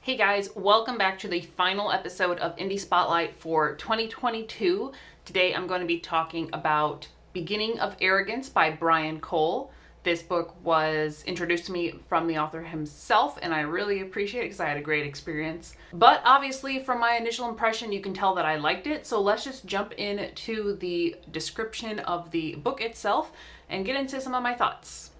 Hey guys, welcome back to the final episode of Indie Spotlight for 2022. Today I'm going to be talking about Beginning of Arrogance by Bryan. This book was introduced to me from the author himself, and I really appreciate it because I had a great experience. But obviously from my initial impression, you can tell that I liked it. So let's just jump into the description of the book itself and get into some of my thoughts.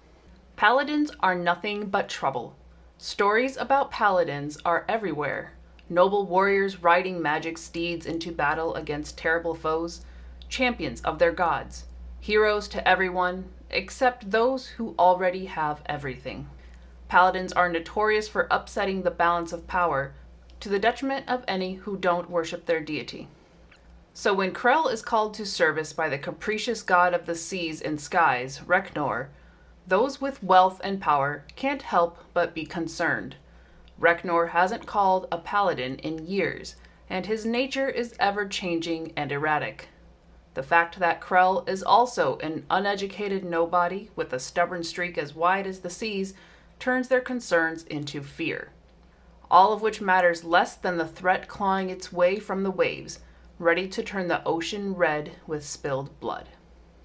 Paladins are nothing but trouble. Stories about paladins are everywhere. Noble warriors riding magic steeds into battle against terrible foes, champions of their gods, heroes to everyone except those who already have everything. Paladins are notorious for upsetting the balance of power to the detriment of any who don't worship their deity. So when Krell is called to service by the capricious god of the seas and skies, Reknor, those with wealth and power can't help but be concerned. Reknor hasn't called a paladin in years, and his nature is ever-changing and erratic. The fact that Krell is also an uneducated nobody with a stubborn streak as wide as the seas turns their concerns into fear. All of which matters less than the threat clawing its way from the waves, ready to turn the ocean red with spilled blood.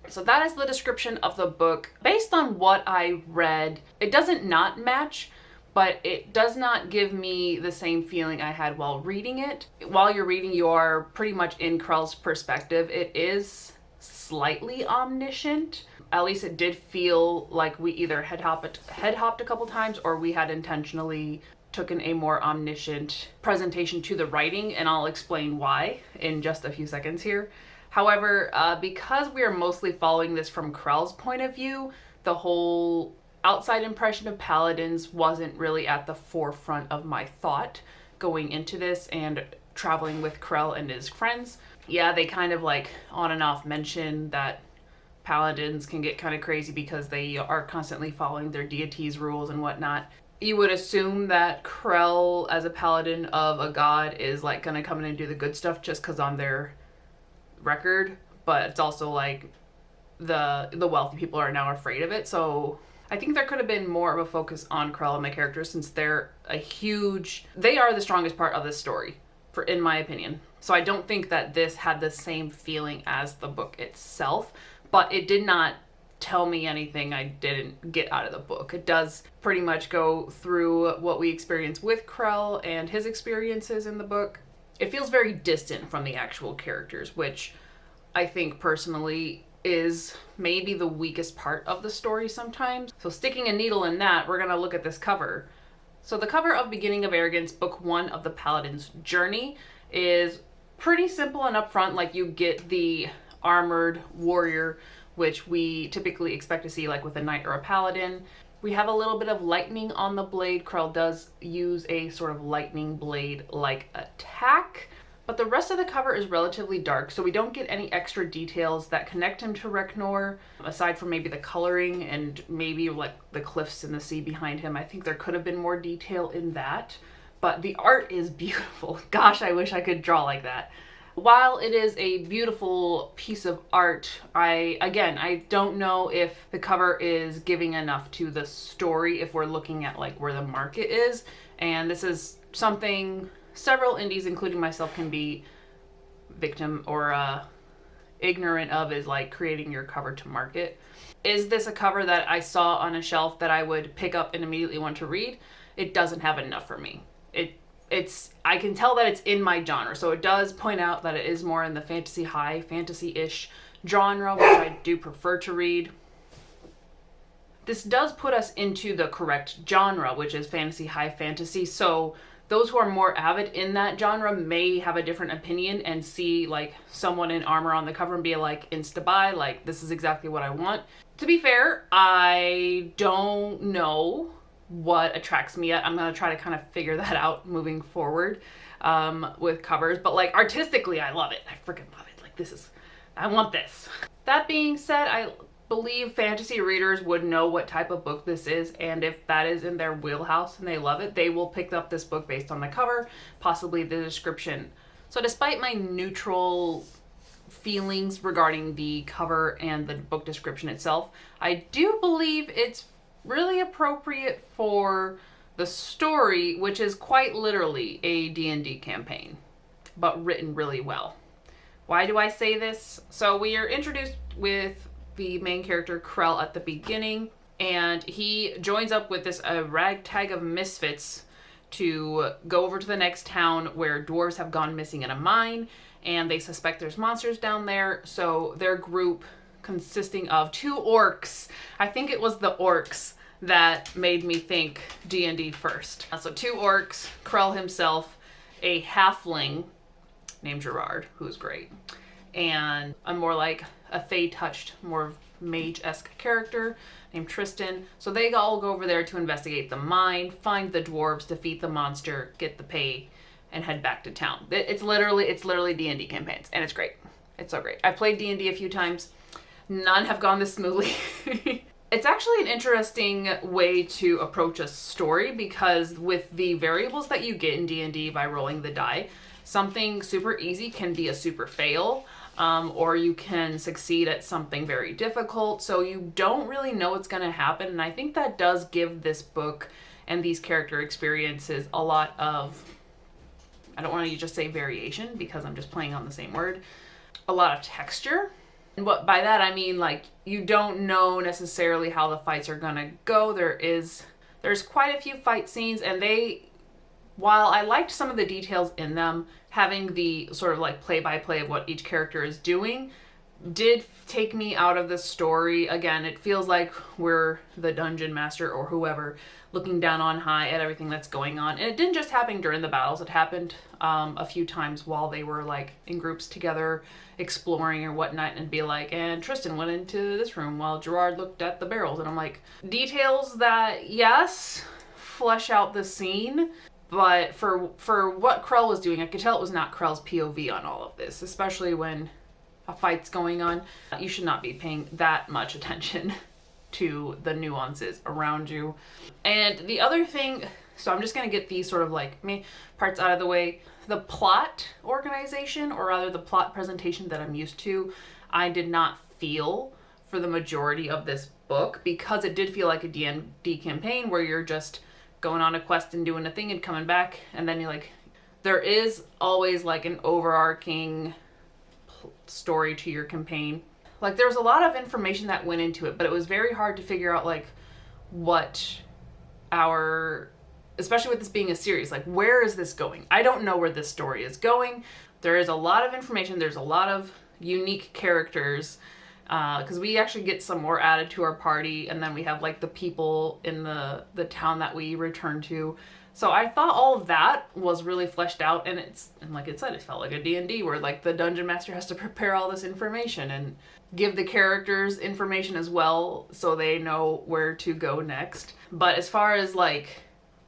So that is the description of the book. Based on what I read, it doesn't not match, but it does not give me the same feeling I had while reading it. While you're reading, you are pretty much in Krell's perspective. It is slightly omniscient. At least it did feel like we either head hopped a couple times or we had intentionally taken a more omniscient presentation to the writing, and I'll explain why in just a few seconds here. However, because we are mostly following this from Krell's point of view, the whole outside impression of paladins wasn't really at the forefront of my thought going into this and traveling with Krell and his friends. Yeah, they kind of like on and off mention that paladins can get kind of crazy because they are constantly following their deity's rules and whatnot. You would assume that Krell as a paladin of a god is like gonna come in and do the good stuff just because on their record, but it's also like the wealthy people are now afraid of it. So I think there could have been more of a focus on Krell and the characters, since they are the strongest part of this story, in my opinion. So I don't think that this had the same feeling as the book itself, but it did not tell me anything I didn't get out of the book. It does pretty much go through what we experience with Krell and his experiences in the book. It feels very distant from the actual characters, which I think personally is maybe the weakest part of the story sometimes. So sticking a needle in that, we're going to look at this cover. So the cover of Beginning of Arrogance, Book 1 of the Paladin's Journey, is pretty simple and upfront. Like, you get the armored warrior, which we typically expect to see like with a knight or a paladin. We have a little bit of lightning on the blade. Krell does use a sort of lightning blade-like attack, but the rest of the cover is relatively dark, so we don't get any extra details that connect him to Reknor, aside from maybe the coloring and maybe like the cliffs and the sea behind him. I think there could have been more detail in that, but the art is beautiful. Gosh, I wish I could draw like that. While it is a beautiful piece of art, I don't know if the cover is giving enough to the story if we're looking at like where the market is. And this is something several indies, including myself, can be victim or ignorant of, is like creating your cover to market. Is this a cover that I saw on a shelf that I would pick up and immediately want to read? It doesn't have enough for me. I can tell that it's in my genre, so it does point out that it is more in the high fantasy-ish genre, which I do prefer to read. This does put us into the correct genre, which is high fantasy, so those who are more avid in that genre may have a different opinion and see like someone in armor on the cover and be like, insta-buy, like this is exactly what I want. To be fair, I don't know what attracts me yet. I'm going to try to kind of figure that out moving forward with covers, but like artistically I love it. I freaking love it. Like I want this. That being said, I believe fantasy readers would know what type of book this is, and if that is in their wheelhouse and they love it, they will pick up this book based on the cover, possibly the description. So despite my neutral feelings regarding the cover and the book description itself, I do believe it's really appropriate for the story, which is quite literally a D&D campaign, but written really well. Why do I say this? So we are introduced with the main character Krell at the beginning, and he joins up with this ragtag of misfits to go over to the next town where dwarves have gone missing in a mine, and they suspect there's monsters down there. So their group, consisting of 2 orcs, I think it was the orcs that made me think D&D first. So 2 orcs, Krell himself, a halfling named Gerard, who's great, and a more like a Fey-touched, more mage-esque character named Tristan. So they all go over there to investigate the mine, find the dwarves, defeat the monster, get the pay, and head back to town. It's literally D&D campaigns, and it's great. It's so great. I've played D&D a few times. None have gone this smoothly. It's actually an interesting way to approach a story, because with the variables that you get in D&D by rolling the die, something super easy can be a super fail, or you can succeed at something very difficult. So you don't really know what's going to happen. And I think that does give this book and these character experiences a lot of, I don't want to just say variation because I'm just playing on the same word, a lot of texture. And what by that I mean, like, you don't know necessarily how the fights are going to go. There's quite a few fight scenes, and while I liked some of the details in them, having the sort of like play-by-play of what each character is doing did take me out of the story. Again, it feels like we're the dungeon master or whoever looking down on high at everything that's going on. And it didn't just happen during the battles. It happened a few times while they were like in groups together exploring or whatnot, and be like, and Tristan went into this room while Gerard looked at the barrels. And I'm like, details that, yes, flesh out the scene. But for what Krell was doing, I could tell it was not Krell's POV on all of this, especially when a fight's going on. You should not be paying that much attention to the nuances around you. And the other thing, so I'm just going to get these sort of like parts out of the way. The plot organization, or rather the plot presentation that I'm used to, I did not feel for the majority of this book, because it did feel like a D&D campaign where you're just going on a quest and doing a thing and coming back, and then you're like, there is always like an overarching story to your campaign. Like, there was a lot of information that went into it, but it was very hard to figure out like what especially with this being a series, like, where is this going? I don't know where this story is going. There is a lot of information. There's a lot of unique characters, because we actually get some more added to our party, and then we have like the people in the town that we return to. So I thought all of that was really fleshed out, and like it said, it felt like a D&D where like the dungeon master has to prepare all this information and give the characters information as well so they know where to go next. But as far as like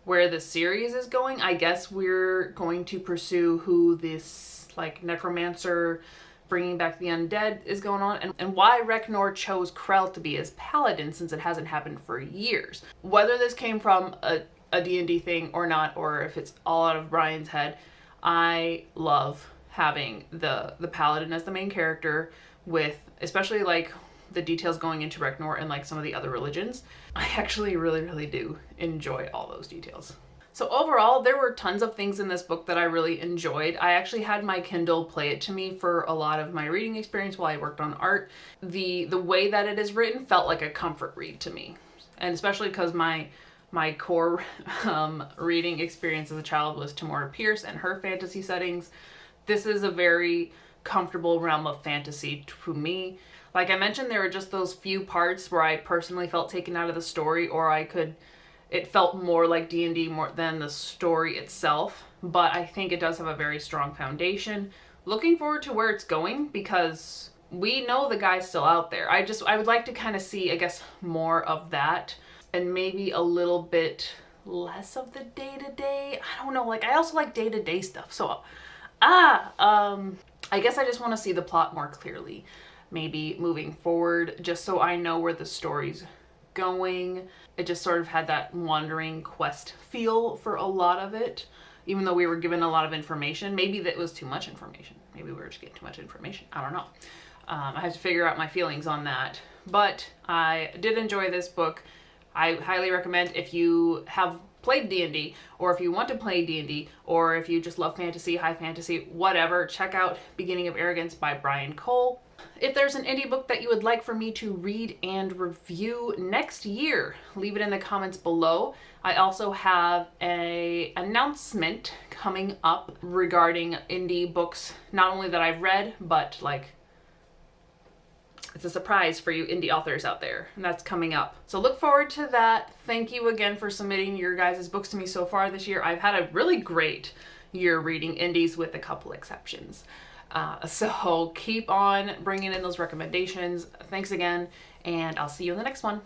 where the series is going, I guess we're going to pursue who this like necromancer bringing back the undead is going on, and why Reknor chose Krell to be his paladin, since it hasn't happened for years. Whether this came from a D&D thing or not, or if it's all out of Bryan's head, I love having the paladin as the main character, with especially like the details going into Reknor and like some of the other religions. I actually really, really do enjoy all those details. So overall, there were tons of things in this book that I really enjoyed. I actually had my Kindle play it to me for a lot of my reading experience while I worked on art. The way that it is written felt like a comfort read to me. And especially because my core reading experience as a child was Tamora Pierce and her fantasy settings. This is a very comfortable realm of fantasy to me. Like I mentioned, there were just those few parts where I personally felt taken out of the story, or it felt more like D&D more than the story itself, but I think it does have a very strong foundation. Looking forward to where it's going, because we know the guy's still out there. I would like to kind of see, I guess, more of that, and maybe a little bit less of the day-to-day. I don't know, like, I also like day-to-day stuff, so, I guess I just want to see the plot more clearly, maybe moving forward, just so I know where the story's going. It just sort of had that wandering quest feel for a lot of it, even though we were given a lot of information. Maybe that was too much information. Maybe we were just getting too much information. I don't know. I have to figure out my feelings on that. But I did enjoy this book. I highly recommend, if you have played D&D, or if you want to play D&D, or if you just love fantasy, high fantasy, whatever, check out Beginning of Arrogance by Bryan Cole. If there's an indie book that you would like for me to read and review next year, leave it in the comments below. I also have an announcement coming up regarding indie books, not only that I've read, but like, it's a surprise for you indie authors out there, and that's coming up. So look forward to that. Thank you again for submitting your guys' books to me so far this year. I've had a really great year reading indies with a couple exceptions. So keep on bringing in those recommendations. Thanks again, and I'll see you in the next one.